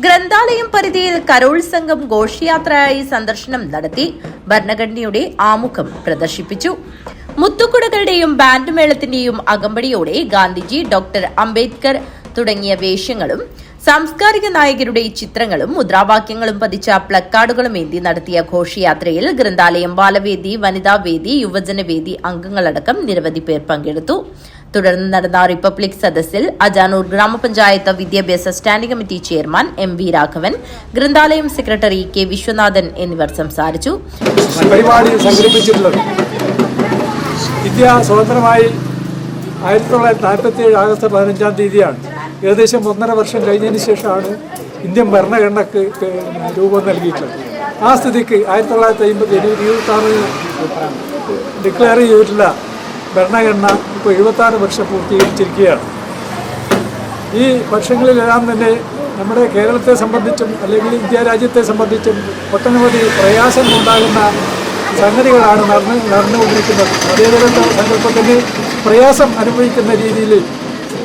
ഗ്രന്ഥാലയം പരിധിയിൽ കരോൾ സംഘം ഘോഷയാത്രയായി സന്ദർശനം നടത്തി ഭരണഘടനയുടെ ആമുഖം പ്രദർശിപ്പിച്ചു. മുത്തുകുടകളുടെയും ബാൻഡ് മേളത്തിന്റെയും അകമ്പടിയോടെ ഗാന്ധിജി, ഡോക്ടർ അംബേദ്കർ തുടങ്ങിയ വേഷങ്ങളും സാംസ്കാരിക നായകരുടെ ചിത്രങ്ങളും മുദ്രാവാക്യങ്ങളും പതിച്ച പ്ലക്കാർഡുകളും ഏന്തി നടത്തിയ ഘോഷയാത്രയിൽ ഗ്രന്ഥാലയം ബാലവേദി, വനിതാവേദി, യുവജനവേദി അംഗങ്ങളടക്കം നിരവധി പേർ പങ്കെടുത്തു. തുടർന്ന് നടന്ന റിപ്പബ്ലിക് സദസ്സിൽ അജാനൂർ ഗ്രാമപഞ്ചായത്ത് വിദ്യാഭ്യാസ standing committee chairman MV Raghavan, ഗ്രന്ഥാലയം സെക്രട്ടറി K വിശ്വനാഥൻ എന്നിവർ സംസാരിച്ചു. പരിപാടി സംഘടിപ്പിച്ചിട്ടുള്ളത് ഇന്ത്യ സ്വതന്ത്രമായി 1947 ആഗസ്റ്റ് 15-ാം തീയതിയാണ്. ഏകദേശം 1.5 വർഷം കഴിഞ്ഞതിന് ശേഷമാണ് ഇന്ത്യൻ ഭരണഘടനയ്ക്ക് രൂപം നൽകിയിട്ടുള്ളത്. ആ സ്ഥിതിക്ക് 1950 ജനുവരി 26 ഡിക്ലെയർ ചെയ്തിട്ടുള്ള ഭരണഘടന ഇപ്പോൾ 76 വർഷം പൂർത്തീകരിച്ചിരിക്കുകയാണ്. ഈ വർഷങ്ങളിലെല്ലാം തന്നെ നമ്മുടെ കേരളത്തെ സംബന്ധിച്ചും അല്ലെങ്കിൽ ഇന്ത്യ രാജ്യത്തെ സംബന്ധിച്ചും ഒട്ടനവധി പ്രയാസങ്ങളുണ്ടാകുന്ന സംഗതികളാണ് നടന്നുകൊണ്ടിരിക്കുന്നത്. മതേതരത്വ സങ്കല്പത്തിന് പ്രയാസം അനുഭവിക്കുന്ന രീതിയിൽ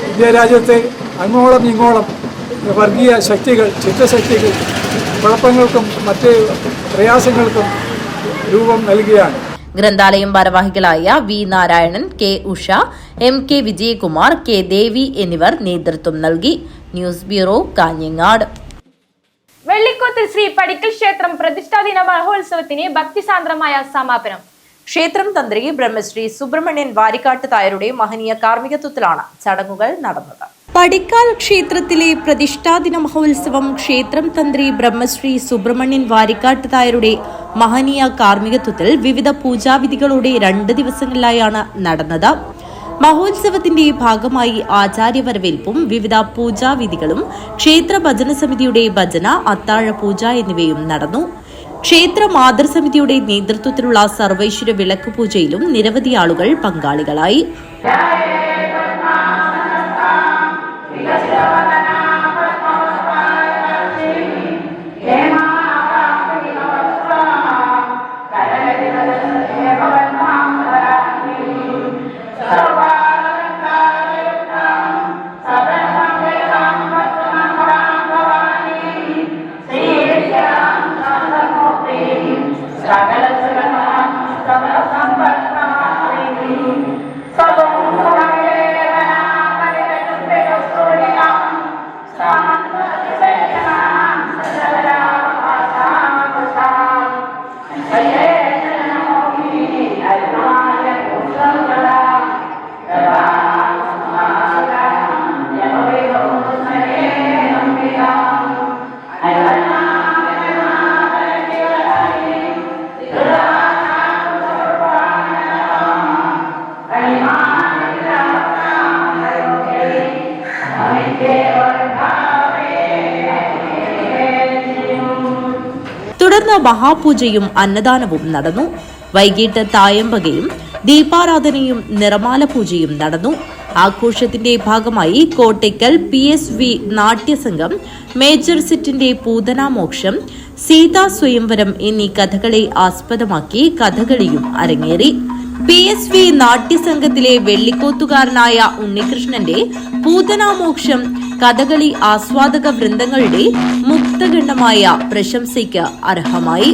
ഇന്ത്യ രാജ്യത്തെ അങ്ങോളം ഇങ്ങോളം വർഗീയ ശക്തികൾ, ചിത്തശക്തികൾ കുഴപ്പങ്ങൾക്കും മറ്റ് പ്രയാസങ്ങൾക്കും രൂപം നൽകുകയാണ്. ഗ്രന്ഥാലയം ഭാരവാഹികളായ V Narayanan, K Usha, MK Vijayakumar, K ദേവി എന്നിവർ നേതൃത്വം നൽകി. News bureau, Kanhangad. വെള്ളിക്കോത്തിൽ ശ്രീ പടിക്കൽ ക്ഷേത്രം പ്രതിഷ്ഠാദിന മഹോത്സവത്തിന് ഭക്തിസാന്ദ്രമായ സമാപനം. ക്ഷേത്രം തന്ത്രി ബ്രഹ്മശ്രീ സുബ്രഹ്മണ്യൻ വാരിക്കാട്ട് തായരുടെ മഹനീയ കാർമ്മികത്വത്തിലാണ് ചടങ്ങുകൾ നടന്നത്. പടിക്കാൽ ക്ഷേത്രത്തിലെ പ്രതിഷ്ഠാദിന മഹോത്സവം ക്ഷേത്രം തന്ത്രി ബ്രഹ്മശ്രീ സുബ്രഹ്മണ്യൻ വാരിക്കാട്ട് തായരുടെ മഹനീയ കാർമ്മികത്വത്തിൽ വിവിധ പൂജാവിധികളോടെ 2 ദിവസങ്ങളിലായാണ് നടന്നത്. മഹോത്സവത്തിന്റെ ഭാഗമായി ആചാര്യവരവേൽപ്പും വിവിധ പൂജാവിധികളും ക്ഷേത്ര ഭജന സമിതിയുടെ ഭജന, അത്താഴ പൂജ എന്നിവയും നടന്നു. ക്ഷേത്ര മാതൃസമിതിയുടെ നേതൃത്വത്തിലുള്ള സർവൈശ്വര്യ വിളക്ക് പൂജയിലും നിരവധി ആളുകൾ പങ്കാളികളായി. തുടർന്ന് മഹാപൂജയും അന്നദാനവും നടന്നു. വൈകിട്ട് തായമ്പകയും ദീപാരാധനയും നിറമാല പൂജയും നടന്നു. ആഘോഷത്തിന്റെ ഭാഗമായി കോട്ടയ്ക്കൽ PSV നാട്യസംഘം, മേജർ സിറ്റിന്റെ പൂതനാമോക്ഷം, സീതാ സ്വയംവരം എന്നീ കഥകളെ ആസ്പദമാക്കി കഥകളിയും അരങ്ങേറി. PSV നാട്യസംഘത്തിലെ വെള്ളിക്കോത്തുകാരനായ ഉണ്ണികൃഷ്ണന്റെ പൂതനാമോക്ഷം കഥകളി ആസ്വാദക വൃന്ദങ്ങളുടെ മുക്തഖണ്ഡമായ പ്രശംസയ്ക്ക് അർഹമായി.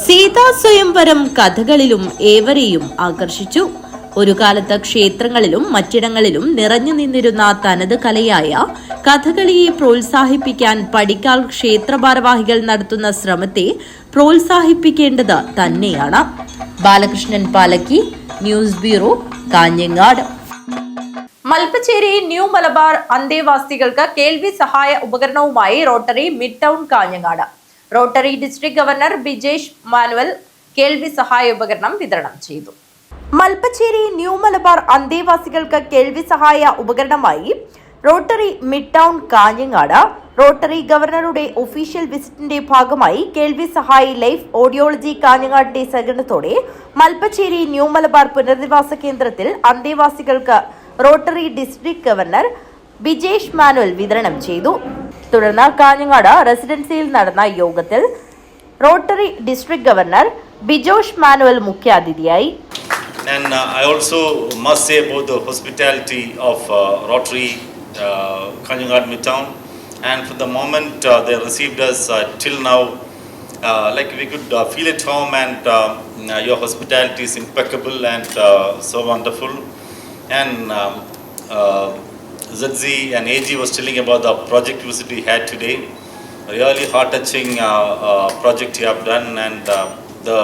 സീതാ സ്വയംവരം കഥകളിലും ഏവരെയും ആകർഷിച്ചു. ഒരു കാലത്ത് ക്ഷേത്രങ്ങളിലും മറ്റിടങ്ങളിലും നിറഞ്ഞു നിന്നിരുന്ന തനത് കലയായ കഥകളിയെ പ്രോത്സാഹിപ്പിക്കാൻ പടിക്കാൽ ക്ഷേത്ര ഭാരവാഹികൾ നടത്തുന്ന ശ്രമത്തെ പ്രോത്സാഹിപ്പിക്കേണ്ടത് തന്നെയാണ്. Balakrishnan Palakki, news bureau, Kanhangad. Malappacheri new Malabar അന്തേവാസികൾക്ക് കേൾവി സഹായ ഉപകരണവുമായി rotary mid town Kanhangad. Rotary district governor Bijesh Manuel കേൾവി സഹായ ഉപകരണം വിതരണം ചെയ്തു. മൽപ്പച്ചേരി ന്യൂ മലബാർ അന്തേവാസികൾക്ക് കേൾവി സഹായ ഉപകരണമായി rotary mid town Kanhangad rotary ഗവർണറുടെ ഒഫീഷ്യൽ വിസിറ്റിന്റെ ഭാഗമായി കേൾവി സഹായി ലൈഫ് ഓഡിയോളജി കാഞ്ഞങ്ങാടിന്റെ സഹകരണത്തോടെ മൽപ്പച്ചേരി ന്യൂ മലബാർ പുനരധിവാസ കേന്ദ്രത്തിൽ അന്തേവാസികൾക്ക് rotary district governor Bijesh Manuel വിതരണം ചെയ്തു. തുടർന്ന് കാഞ്ഞങ്ങാട് റെസിഡൻസിയിൽ നടന്ന യോഗത്തിൽ rotary district governor Bijosh Manuel മുഖ്യാതിഥിയായി. And I also must say about the hospitality of Rotary Kanjangad Midtown. And from the moment they received us till now, like we could feel at home, and your hospitality is impeccable and so wonderful. And ZZ and AG was telling about the project visit we had today. Really heart-touching project you have done, and the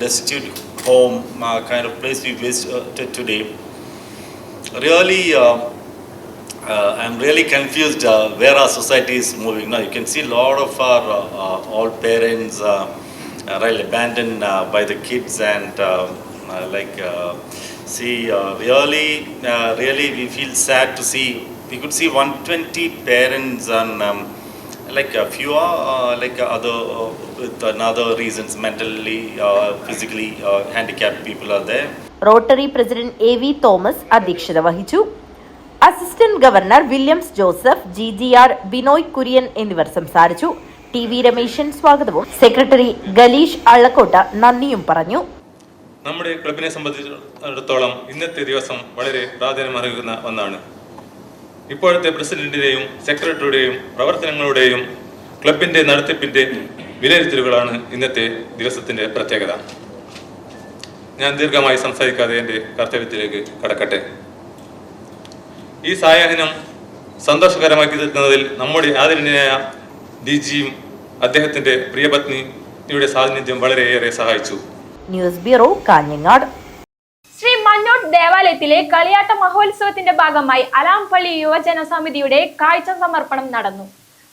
destitute home kind of place we visited today. Really, I'm really confused where our society is moving now. You can see a lot of our old parents really abandoned by the kids, and really we feel sad to see. We could see 120 parents, and like a few are other with another reasons, mentally, physically handicapped people are there. Rotary president AV Thomas അധ്യക്ഷത വഹിച്ചു. Assistant governor Williams Joseph, GGR Binoy Kurian എന്നിവർ സംസാരിച്ചു. TV Rameshan സ്വാഗതവും secretary ഗലീഷ് അള്ളക്കോട്ട നന്ദിയും പറഞ്ഞു. നമ്മുടെ ക്ലബിനെ സംബന്ധിച്ചിടത്തോളം ഇന്നത്തെ ദിവസം വളരെ പ്രാധാന്യമർഹിക്കുന്ന ഒന്നാണ്. ഇപ്പോഴത്തെ പ്രസിഡന്റിന്റെയും സെക്രട്ടറിയുടെയും പ്രവർത്തനങ്ങളുടെയും ക്ലബിന്റെ നടത്തിപ്പിന്റെ വിലയിരുത്തലുകളാണ് ഇന്നത്തെ ദിവസത്തിന്റെ പ്രത്യേകത. ഞാൻ ദീർഘമായി സംസാരിക്കാതെ എൻ്റെ കർത്തവ്യത്തിലേക്ക് കടക്കട്ടെ. ഈ സായാഹ്നം സന്തോഷകരമാക്കി തീർക്കുന്നതിൽ നമ്മുടെ ആദരണീയനായ DGയും അദ്ദേഹത്തിന്റെ പ്രിയപത്നിയുടെ സാന്നിധ്യം വളരെയേറെ സഹായിച്ചു. News bureau, Kanhangad. ശ്രീ മന്നോട്ട് ദേവാലയത്തിലെ കളിയാട്ട മഹോത്സവത്തിന്റെ ഭാഗമായി അലാംപള്ളി യുവജന സമിതിയുടെ കാഴ്ച സമർപ്പണം നടന്നു.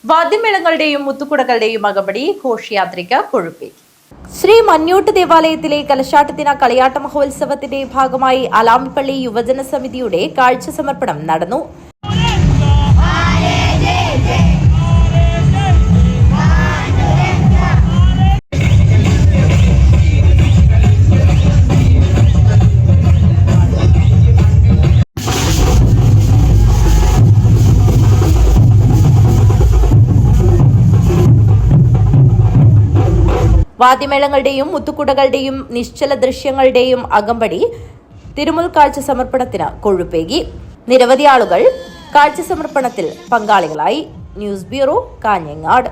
വാദ്യമേളങ്ങളുടെയും മുത്തുകുടകളുടെയും അകമ്പടി ഘോഷയാത്രയ്ക്ക് കൊഴുപ്പേറ്റി. ശ്രീ മന്നോട്ട് ദേവാലയത്തിലെ കലശാട്ടദിന കളിയാട്ട മഹോത്സവത്തിന്റെ ഭാഗമായി അലാംപള്ളി യുവജന സമിതിയുടെ കാഴ്ച സമർപ്പണം നടന്നു. വാദ്യമേളങ്ങളുടെയും മുത്തുകുടകളുടെയും നിശ്ചല ദൃശ്യങ്ങളുടെയും അകമ്പടി തിരുമുൽ കാഴ്ച സമർപ്പണത്തിന് കൊഴുപ്പേകി. നിരവധി ആളുകൾ കാഴ്ച സമർപ്പണത്തിൽ പങ്കാളികളായി. News bureau, Kanhangad.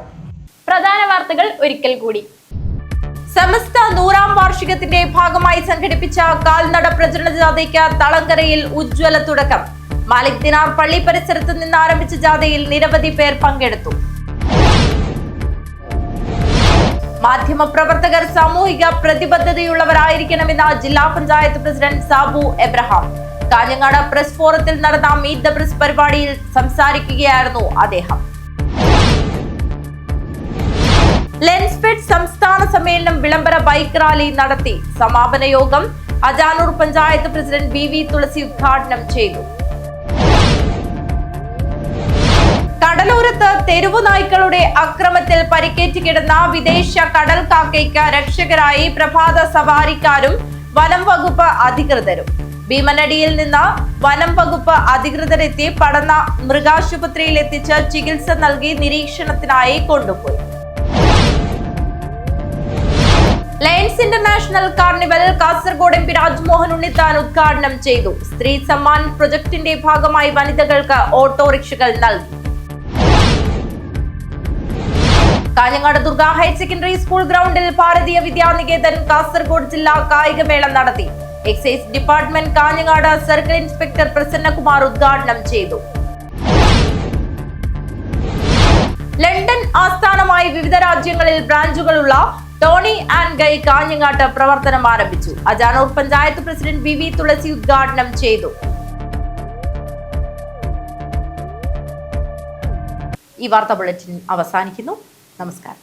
പ്രധാന വാർത്തകൾ ഒരിക്കൽ കൂടി. സമസ്ത 100ാം വാർഷികത്തിന്റെ ഭാഗമായി സംഘടിപ്പിച്ച കാൽനട പ്രചരണ ജാഥയ്ക്ക് തളങ്കരയിൽ ഉജ്ജ്വല തുടക്കം. മാലിക് ദിനാർ പള്ളി പരിസരത്ത് നിന്ന് ആരംഭിച്ച ജാഥയിൽ നിരവധി പേർ പങ്കെടുത്തു. മാധ്യമപ്രവർത്തകർ സാമൂഹിക പ്രതിബദ്ധതയുള്ളവരായിരിക്കണമെന്ന് ജില്ലാ panchayat president Sabu Abraham. Kanhangad press ഫോറത്തിൽ നടന്ന മീറ്റ് ദ പ്രസ് പരിപാടിയിൽ സംസാരിക്കുകയായിരുന്നു അദ്ദേഹം. ലെൻസ്ഫെഡ് സംസ്ഥാന സമ്മേളനം വിളംബര ബൈക്ക് റാലി നടത്തി. സമാപന യോഗം അജാനൂർ പഞ്ചായത്ത് പ്രസിഡന്റ് ബി തുളസി ഉദ്ഘാടനം ചെയ്തു. കടലോരത്ത് തെരുവു നായ്ക്കളുടെ അക്രമത്തിൽ പരിക്കേറ്റ് കിടന്ന വിദേശ കടൽ കാക്കയ്ക്ക് രക്ഷകരായി പ്രഭാത സവാരിക്കാരും വനം വകുപ്പ് അധികൃതരും. ഭീമനടിയിൽ നിന്ന് വനം വകുപ്പ് അധികൃതരെത്തി പടന്ന മൃഗാശുപത്രിയിൽ എത്തിച്ച് ചികിത്സ നൽകി നിരീക്ഷണത്തിനായി കൊണ്ടുപോയി. Lions international carnival Kasaragod M P Rajmohan Unnithan ഉദ്ഘാടനം ചെയ്തു. സ്ത്രീ സമ്മാൻ പ്രൊജക്ടിന്റെ ഭാഗമായി വനിതകൾക്ക് ഓട്ടോറിക്ഷകൾ നൽകി. Kanhangad Durga higher secondary school ഗ്രൗണ്ടിൽ ഭാരതീയ വിദ്യാനികേതൻ കാസർഗോഡ് ജില്ലാ കായികമേള നടത്തി. Excise department Kanhangad circle inspector Prasannakumar ഉദ്ഘാടനം ചെയ്തു. ലണ്ടൻ ആസ്ഥാനമായി വിവിധ രാജ്യങ്ങളിൽ ബ്രാഞ്ചുകളുള്ള ടോണി ആൻഡ് ഗൈ കാഞ്ഞങ്ങാട്ട് പ്രവർത്തനം ആരംഭിച്ചു. അജാനൂർ പഞ്ചായത്ത് പ്രസിഡന്റ് ബി തുളസി ഉദ്ഘാടനം ചെയ്തു. ഈ വാർത്താ ബുള്ളറ്റിൻ അവസാനിക്കുന്നു. നമസ്കാരം.